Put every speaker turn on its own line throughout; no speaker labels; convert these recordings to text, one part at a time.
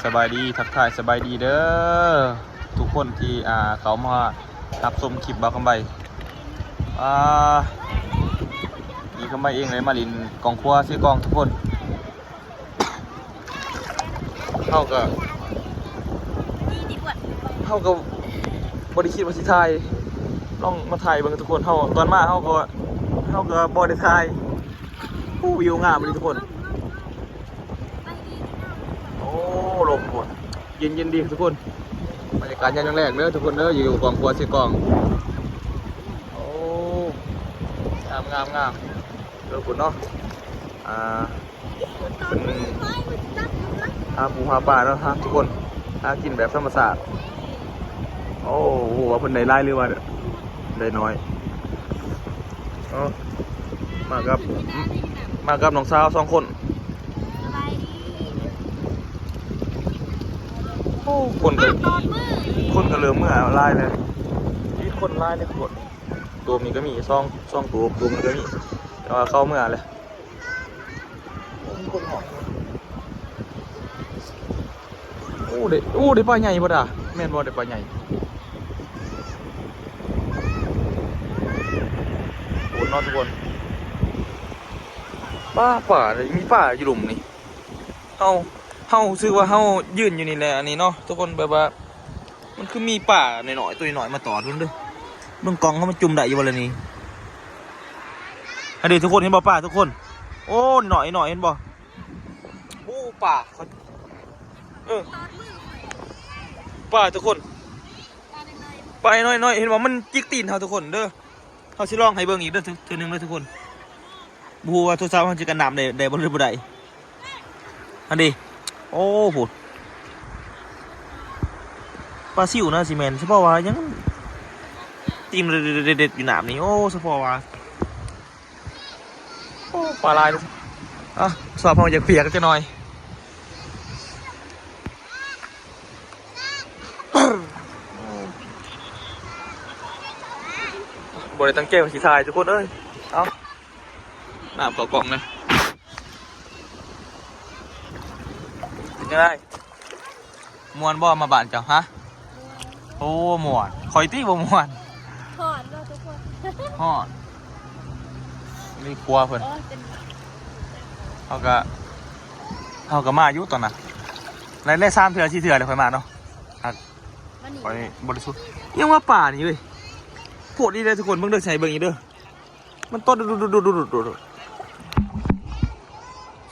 สบายดีทักทายสบายดีเด้อทุกคนที่เขามารับชมคลิปบ่าวคำใบนี่คำใบเองเลยมาลินกองครัวซื้อกองทุกคนเข้ากับบริคิดว่าสิไทยลองมาถ่ายเบิ่งทุกคนเข้าตอนมาเข้าก็บริไทยผู้วิวงามเลยทุกคนโอ้ลมหมดเย็นดีทุกคนบรรยากาศยังแรกเด้อทุกคนเด้ออยู่กองครัวซื้อกองโอ้งามเด้อคุณเนาะเป็นหาปูหาปลาเนาะฮะทุกคนหากินแบบธรรมชาติโอ้โหว่าเพิ่นได้ไล่หรือว่าได้น้อยมากับน้องสาว2 คนโอ้คนก็เริ่มเมื่อไล่เลยที่คนไล่เลยคนตัวมีก็มีซ่องตัวมีก็มีแต่ว่าเข้าเมื่อเลยคนหอมโอ้ได้ปลาใหญ่ป่ะด่าแม่นบ่ได้ปลาใหญ่โอ้นอนทุกคนป่าเลยมีป่าอยู่หลุมนี่เฮาซื้อว่าเฮายืนอยู่นี่แหละอันนี้เนาะทุกคนแบบว่ามันคือมีป่าหน่อยๆตัวหน่อยมาต่อด้วยเบื้องกองเขามันจุ่มได้อยู่บริเวณนี้อันนี้ทุกคนเห็นบ่ป่าทุกคนโอ้หน่อยเห็นบ่โอ้ป่าเขาป่าทุกคนป่าน้อยเห็นว่ามันจิกตีนเขาทุกคนเด้อเขาชิลองให้เบิ่งอีกเด้อทีนึงเลยทุกคนบูว่าทุกสาวเขาจะกันน้ำได้บนเรือบ่ได้อันนี้โอ้โหปลาซิวนะซีเมนเฉพาะว่ายังตีมเด็ดอยู่หนามนี่โอ้เฉพาะว่าโอ้ปลาลายสอบพอจะเปียกจะหน่อยบริตั้งเกมสีทายทุกคนเอ้ยเอาหนามต่อกล่องเลยยังไงมวนบ่มาบ้านเจ้าฮะโอ้มวนคอยตี้บ่มวน
หอดเราทุกคน
ฮอดนี่กลัวเพิ่นเขาก็มาอยู่ตอนน่ะใน3 เถื่อ4 เถื่อเลยค่อยมาเนาะคอยบริสุทธิ์ยังว่าป่านี่เว้ยโคตรดีเลยทุกคนเบิ่งเด้อใส่เบิ่งอีกเด้อมันต้นดู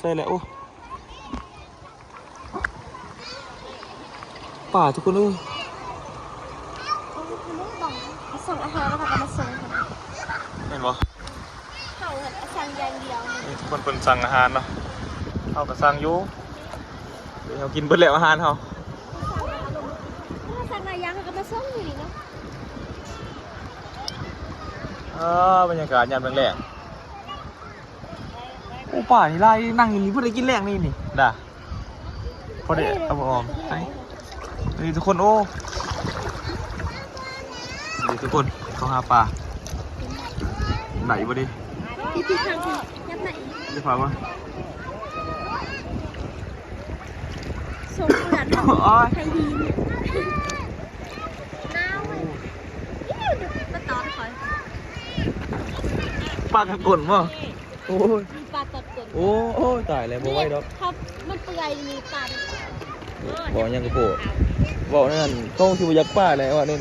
ใช่แล้วโอ้ป่าทุกคนเอ้ย
ส่งอาหารแล้วค่ะมาส่ง
เห็นบ่
เขาสั่งอย่างเดียว
นี่ทุกคนเป็นสั่งอาหารเนาะเขาก็สั่งอยู่เดี๋ยวเขากินเบิดแล้วอาหารเขา
สั่งอะไรยังก็มาส่งอยู่นี่เนา
ะบรรยากาศยามแรงโอ้ป่านี่ไล่นั่งอยู่นี่เพื่อได้กินแรงนี่ด่าพอได้เอาออกนี่ทุกคนโอ้นี่ทุกคนเขาหาปลาไหนบ่ดิ
พี่ทางยับไหน
ได้ฟังวะ
ส่งเงินใครดีน้าวเลยมาตอนคอย
ปลากระกนมั้งโอ้ย
ปลาตดกน
โอ้ตายแล้วบ่ไหวดอก
ครับมันเปื่อยมีปลา
บ่ยังกระโปดบ่นั่นเขาคือบ่อยากปลาแล้วอ่ะนี่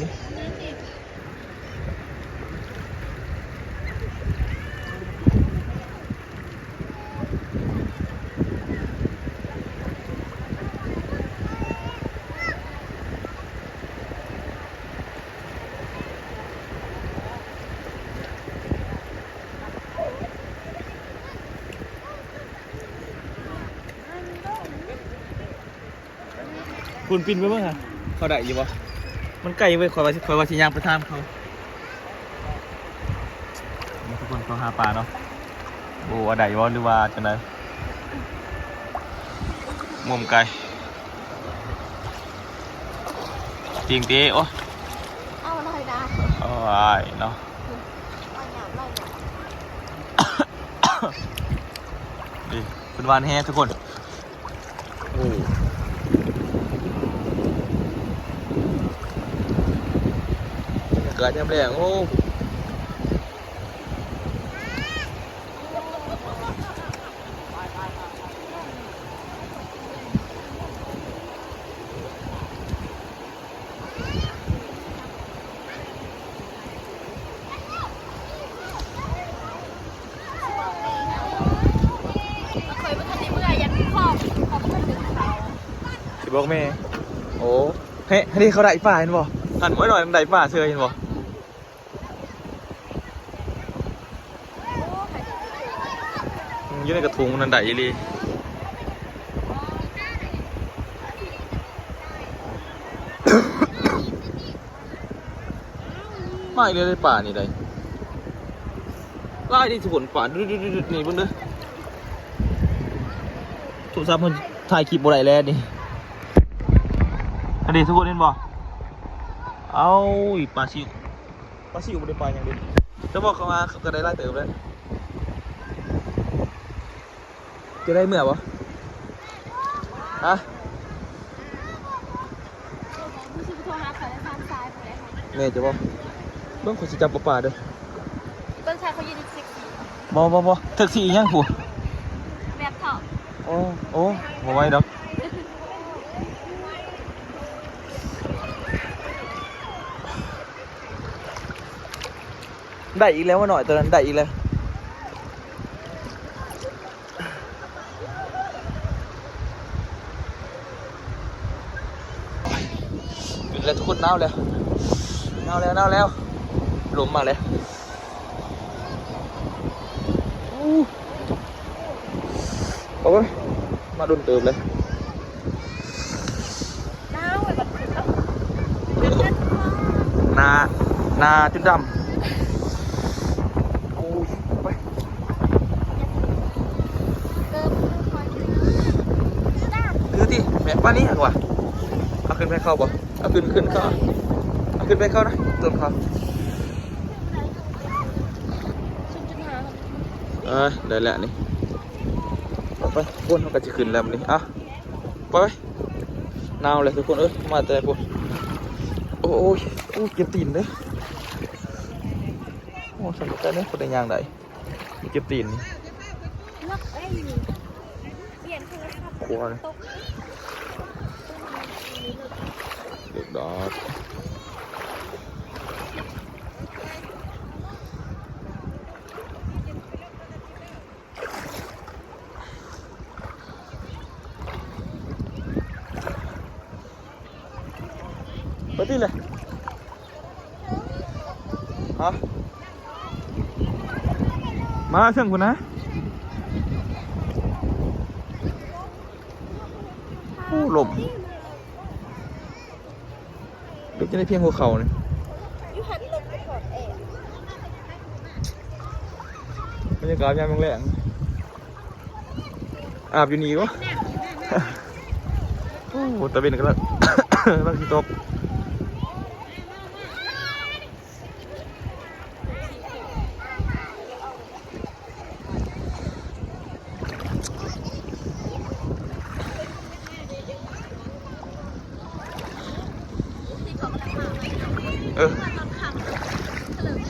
คุณปินไปบ้างฮะเขาได้อยู่ปะมันไกลไปคอยว่าสิยางไปทางเขาทุกคนเขาหาปลาเนาะโอ้อะไรวะหรือว่าจะไหนมุมไกลจริงตีโอ้
เอาหน่อยนะ
โอ้ยเนาะดิเป็นวันแฮทุกคนโอ้ ากาศยามแรงโอ้
เคยมาทำในเมื่อยันขอบเพื่อนดึงเขา
สิบอกแม่โอ้เฮ้ยนี่เขาได้ป่าเห็นบ่หันไว้หน่อยมันได้ป่าเชื่อเห็นบ่อยู่ในกระทุงมันได้อีหลีมาอีกเลยได้ป่านี่ได้ไล่ดิทุกคนป่าดื้อๆนี่เบิ่งเด้อโทรศัพท์มันถ่ายคลิปบ่ได้แล้วนี่อันนี้ทุกคนเห็นบ่เอาอีปลาซิวบ่ได้ปลาอย่างเดียวจะบอกเขามาเขาก็ได้ไล่เติมแล้วจะได้เมื่อบ่ฮะ
ผู้ชื่อโทรหาเขาในทางซ้ายไปเลย
แม่จะบอกเบิ่งเขาสิจับปลาเด้อ
ต้นชายเขายืนเซ็กซี่
บ่ถึกสิอีหยังผู้
แบบเถาะ
โอ้บ่ไหวดอกได้อีกแล้วว่าหน่อยตอนนั้นได้อีกแล้วขึ้นแล้วทุกคนหนาวแล้วลมมาแล้วเอาไปมาโดนเติมเลย
น้าวไปแบบเนาะ
นาจุดดำโอ้ยไป
เติมคอยจ้า
คือที่แม่ป้านี่หักว่ะเอาขึ้นไปเข้าบ่เอาขึ้นเข้าเอาขึ้นไปเข้านะต้นเขา
ชุดจุดหา
ได้แล้วนี่เอาไปพวนเขาก็จะขึ้นแล้วนี่อ่ะไปหนาวเลยทุกคนมาแต่พวนโอ้ยเก็บตีนเลยโอ้สนุกแต่เนี่ยคนได้ยางได้เก็บตีนนี่
ล็อกได้อยู่เปลี่ยนโทรศัพท์
กลัวเลยเด็กดอกไปที่เลยฮะมาเชิงคุณนะโอ้ลมเดี๋ยวจะได้เพียงหัวเข่าเนี่ย
ยูหันลงไปก่อนเอง
บรรยากาศยามแรงอาบอยู่นี่วะโอ้ตะเวนกันแล้ว ลังที่ตก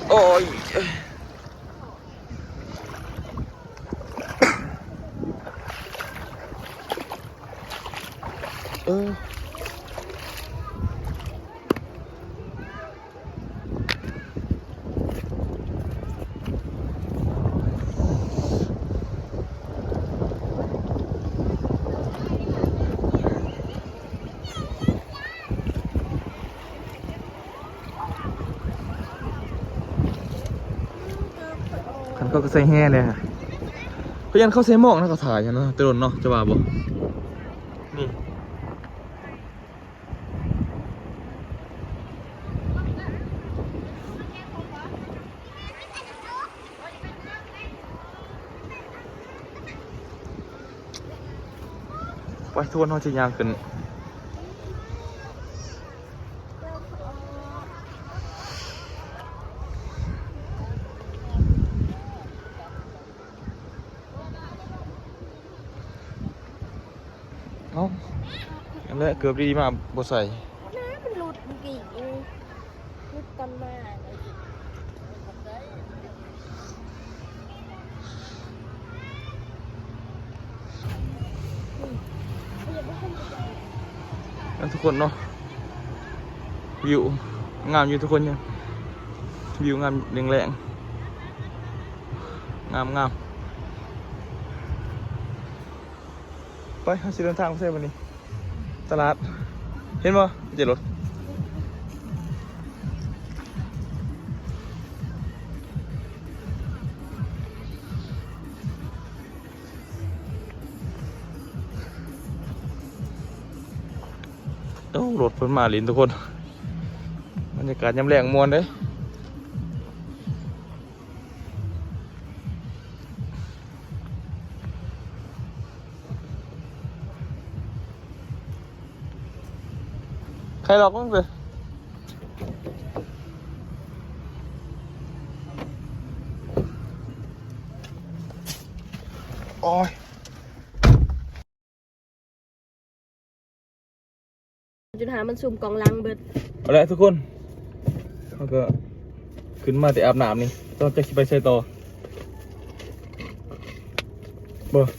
โอ้ยขันเขาก็ใส่แห่เลยฮะเพราะยันเขาใส่หมอกนะเขาถ่ายยันเนาะตะลนเนาะจะว่าบ่นี่ไว้ทวนเขาจะยางขึ้นเอ้าอันแรกเกือบดีมาบ่ใส่
น้ามันหลุดกี่เอง คือตอนมาเลย
ทุกคนเนาะวิวงามอยู่ทุกคนเนี่ยวิวงามแรงๆงามไปเขาสิเดินทางไปเส้นวันนี้ตลาดเห็นป่ะเจ็ดรถโอ้รถเพิ่นมาลินทุกคนบรรยากาศยามแรงมวนเลยใครหลอกมั้งเลยโอ้ย
จุดหามันสุ่มกองลังเบิด
เอาละทุกคนเขาก็ขึ้นมาแต่อาบน้ำนี่ต้องจะไปใส่ต่อเบอร์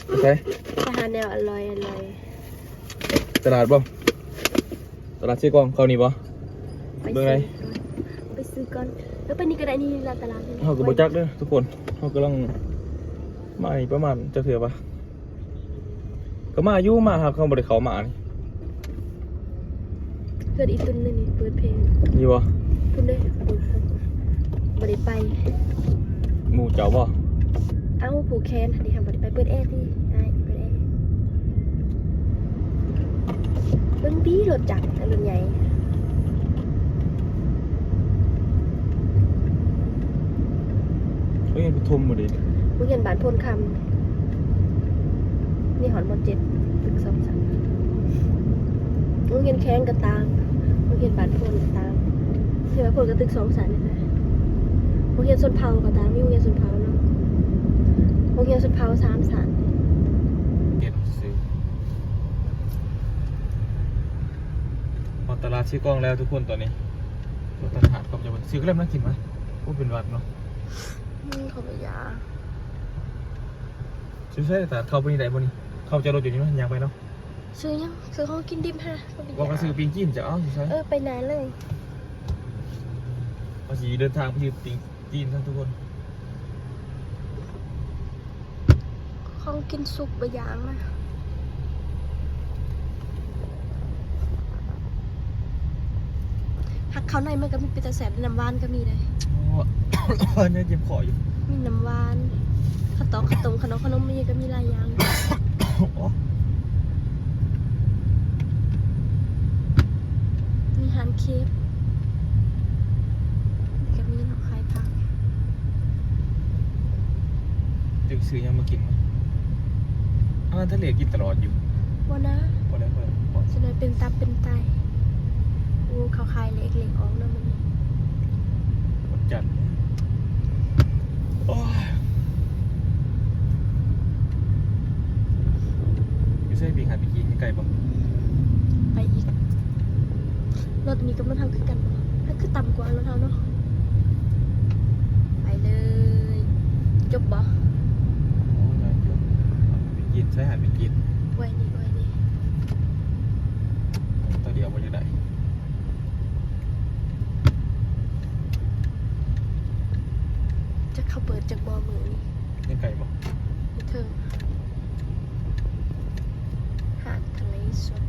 ไปใส่
อาหารแนวอร่อย
ตลาดบ่ตลาดชื่อกองเขานี่บ่
ไป
เบอร์ไหน
ไปซื้อก่อนแล้วไปนี่ก็ได้นี่ร้านตลาดนี่
เขาก็บ่จักเด้อทุกคนเขากำลังมาอีกประมาณจะเถื่อปะก็มาอยู่มาครับเขาบ่ได้เข้ามานี่
เพื่อนอีกตุนนึงนี่เปิดเพลง
นี่บ่
ตุนได้บ่ได้ไป
หมู่เจ้าบ่
เอ้าผูกแขนนี่ค่ะบ่ได้ไปเปิดแอร์ที่ได้เปิดแอร์เบิ่งดีรถจักรรถใหญ่
เฮ้ยปฐมบ่ดิ
โรงเรียนบ้านพลคำนี่หอนม.7 ตึก2 3โรงเรียนแข้งก็ตามโรงเรียนบ้านพลก็ตามเที่ว่าพลก็ตึก2 3นี่ค่ะโรงเรียนสนเผาก็ตามมีโรงเรียนสนเผาเนาะโรงเรียนสนเผา3 3
เก็บซื้อมาตลาดชื่อกองแล้วทุกคนตอนนี้รถทหารก็จะซื้อก็เริ่มน่ากินมั้ยก็เป็นวัดเนาะ
เขาไปยา
ซื้อใช่แต่เข้าไปนี่ได้บ่นี่เข้าจะรถอยู่นี่มั้ยอยากไปเนาะ
ซื้อยังซื้อเขากินดิบฮะเขาไป
ว่าก็
ยา
ซื้อปิงกินจะเอาสิใช่
ไปไหนเลย
ภาษีเดินทางไปซื้อปิงกินทั้งทุกคน
ของกินสุกบะยางมาหักเขาในมันก็มีเป็นตะแสบน้ำหวานก็มีเลย
อ๋อเนี่ยเจ็บคออยู่
มีน้ำหวานข้าวตอกข้าวต้มขนมมีก็มีหลายอย่างมีอาหารเคฟก็มีเนาะขายผัก
จะซื้อยังมากินมั้ยอาหารทะเลกินตลอดอยู่
ว่านะ
พอแล้วพอ
จะเลยเป็นตับเป็นไตอู้เขาขายเล็กๆออกนะมัน
วันจันทร์โอ้ยไม่ใช่ปิงหาปิงกินไก่บ่
ไปอีกรถนี้ก็มันทำคือกันถ้าคือต่ำกว่ารถเท่าเนาะไปเลยจบบ่
โอ้ยเดี๋ยวปิงกินใช้หาปิงกิน
ไว้นี่
ตัวเดียวบ่จะได้
จะเข้าเปิดจากบ่อมือนี่
ยังไก่บ่
นี่เธอหาดทะเลสด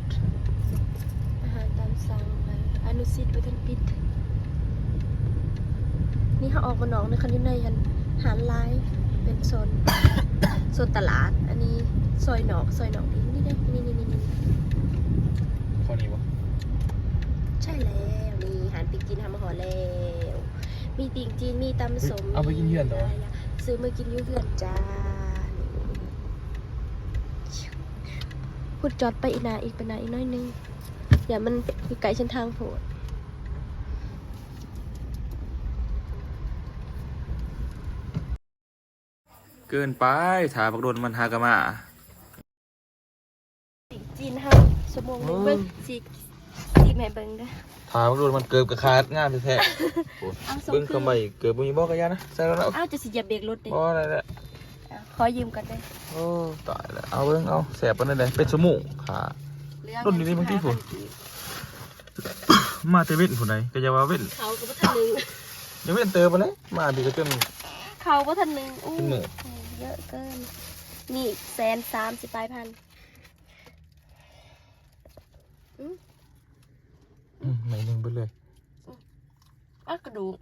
อาหารตามสั่งไปอนุสิตไปทันปิด นี่เขาออกมาหนองในคันอยู่ในยันหาดลายเป็นโซน โซนตลาด อันนี้ซอยหนองนี่นี่ได้นี่
ข้อนี้บ่
ใช่แล้วนี่อาหารปีกจีนทำมาห่อแล้วมีติ่งจีนมีตำสม
เอาไปกินเยือนเหรอ
ซื้อมากินอยุ่เพื่อนจ้าพูดจอดไปอีกนาอีกไปนาอีกน้อยนึงอย่ามันอยู่ไกลเส้นทางโผล่
เกินไปถ่ายบักโดนมันหากะมา
ติ่งจีนห้าชั่วโมงหนึงเบิ้ง จีบแม่เบิ้งเด้อ
ถามดูมันเกิบกับขาดงามแท้ๆโอ้
เอาส่ง
เบิ้ง
คืน
คำใบเกิบบ่มีบ่กระยานะใส่แล้วนะ
อ้าวจะสิเหยียบเบรกรถเด้
บ่อะไรแหละ
ขอยืมกันเด้อ
โอ้ตายแล้วเอาเบิ้งเอาแสบปานนั้นเลยเป็นสมูกขา รุ่นนี้บางทีผม มาแต่เว้นผู้ใดก็จะว่าเว้น
เขาก็บ่ทันหนึง
ยังเว้นเติมไปเลยมาดีก็จน
เขาบ่ทันหนึงอู้
เป็นหมื่น
เยอะเกินนี่130ปลายพัน
ไหมหนึงไปเลย
อ้าวกระดูก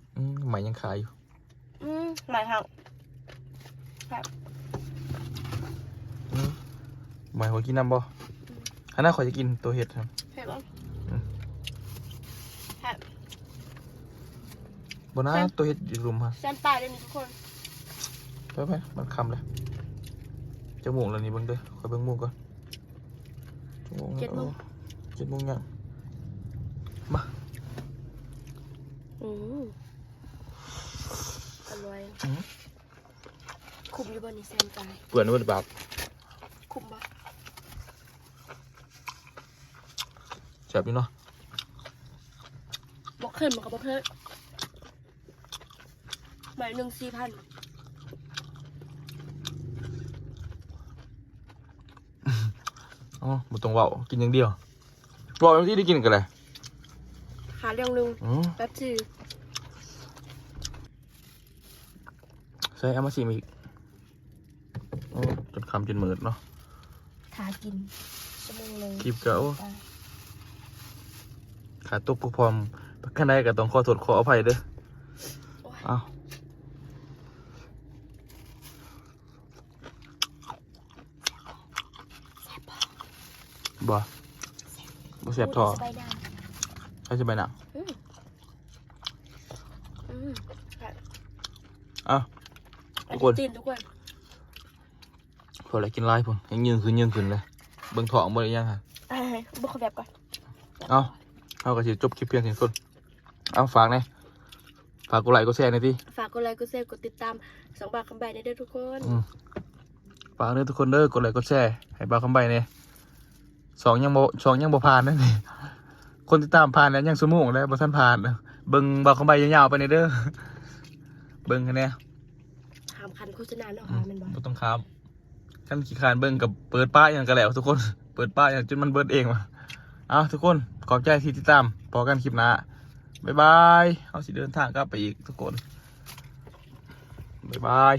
ไหมยังขายอยู่
หมายหัก
ไหมหัวกินน้ำบ่อันนั้นขอยจะกินตัวเห็ดครับ
เห็นบ่
บนะตัวเห็ดอยู่รุมฮะ
แซนปลายเลยนี่ทุกคน
ไปมันคำเลยจมูกแล้วนี่เบิ่งเด้อคอยเบิ่งมูกก่อนจมูก
7 โมง
7 โมงยังมา
อร่อยคุมอยู่บนนี่แซนปลาย
เปื่อนไว้หรือเปล่า
คุมบ่
แซ่บอยู่เนาะ
บอกเพิ่มมันก็บอกเพิ่มหมาย1 4,000
อ๋อบ่ต้องเว้ากินอย่างเดียวเว้าอย่างที่ได้กินกันเลย
ขาเรื่องหนึง
อือ
แป๊บชื่อ
ใส่เอามาสิมีกโอ้จนคำจนมืดเนาะ
ขากินชั่วโมงนึง
คลิปก็โอ้ขาตกผู้พร้อมข้างในก็ต้องขอโทษขออภัยเด้ออ้าวบ่แซ่บทอ
สบายดา
ใครจะไปหนัง
ครับ
อ้าว ทุกคน
ตีนทุกคน
พออะไรกินไล่พุ่นยังยืนขึ้นเลยเบิ่งท้องบ่ได้ยังฮะ
บุกแบบก่อน
เอาเอาก็สิจบคลิปเพียงเท่านี้คนเอาฝากหน่อยฝากกดไลค์กดแชร์หน่อยดิ
ฝากกดไลค์กดแชร์กดติดตาม2 บาทคำใบในเด้อทุกคน
ฝากเด้อทุกคนเด้อกดไลค์กดแชร์ให้บ่าวคำใบเนี่ยสองยังบ่ผ่านนั่นนี่คนติดตามผ่านแล้วยังสมองแล้วบ่ทันผ่านเบิ่งบ่าวคำใบยาวๆไปนี่เด้อเบิ่งกันแน่
ถามคันโฆษณาเนาะค่ะแมันบ่
บ่ต้องครับกันขี้คร้านเบิ่งกับเปิดป้ายอย่างกันแล้วทุกคนเปิดป้ายอย่างจนมันเบิดเองว่ะเอาทุกคนขอบใจที่ติดตามพอกันคลิปหน้าบ๊ายบายเอาสิเดินทางกลับไปอีกทุกคนบ๊ายบาย